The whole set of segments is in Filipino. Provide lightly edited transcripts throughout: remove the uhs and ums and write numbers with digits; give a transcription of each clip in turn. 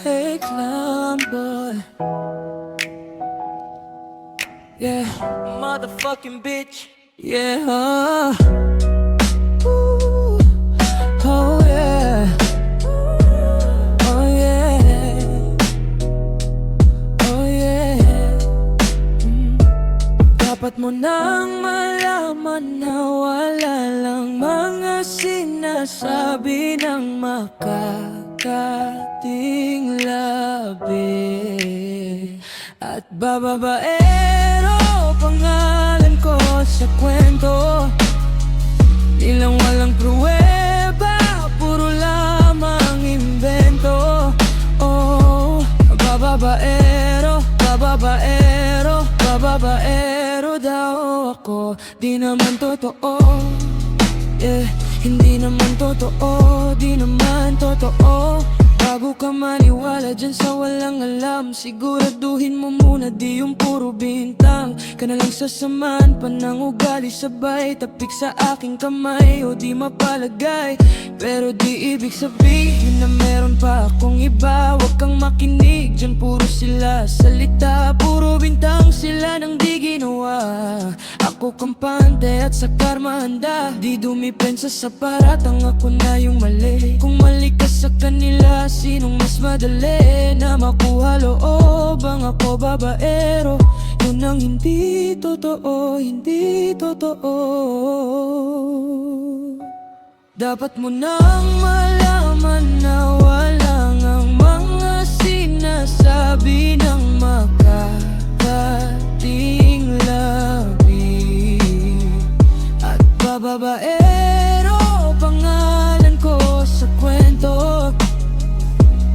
Hey, clown boy. Yeah, motherfucking bitch. Yeah. Ooh. Oh yeah. Oh yeah. Oh yeah. Dapat mo nang malaman na wala lang mga sinasabi ng makakating labi. At bababaero pangalan ko sa kwento, nilang walang pruweba, puro lamang imbento. Oh, bababaero, bababaero, bababaero daw ako. Di naman totoo, yeah. Hindi naman totoo, di naman totoo. Bago ka maniwala dyan sa walang alam, siguraduhin mo muna di yung puro bintang. Ka na lang sasamaan pa ng ugali, sabay tapik sa aking kamay o di mapalagay. Pero di ibig sabihin na meron pa akong iba. Huwag kang makinig dyan, puro sila salita, puro bintang sila nang di ginawa. Ako kampante at sa karma handa, di dumipensa sa paratang ako na yung mali. Kung mali ka sa kanila, sinong mas madali na makuha loob? Ang ako babaero, yun ang hindi totoo, hindi totoo. Dapat mo nang malaman na wala ngang mga sinasabi ng makakating labi. At bababaero pangalan ko sa kwento,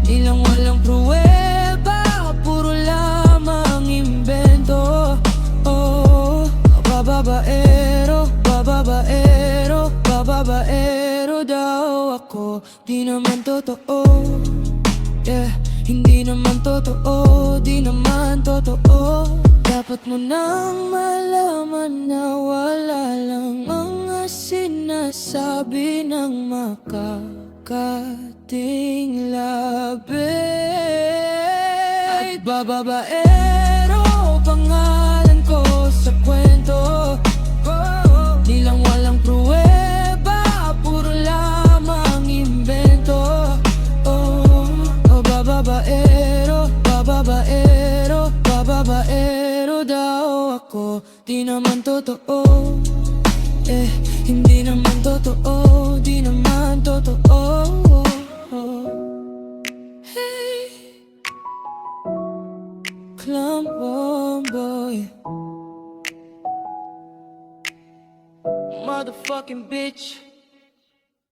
nilang walang pruweba, puro lamang imbento. Oh, bababaero, bababaero, bababaero daw ako. Di naman totoo, yeah. Hindi naman totoo, di naman totoo. Dapat mo nang malaman na wala lang mga sinasabi ng makakating labi. At bababaero pangalan ko sa kwento, nilang walang pruweba, puro lamang imbento. Oh, bababaero, bababaero, bababaero daw ako. Di naman totoo, eh, hindi naman totoo, di naman totoo. Hey, clown boy, motherfucking bitch.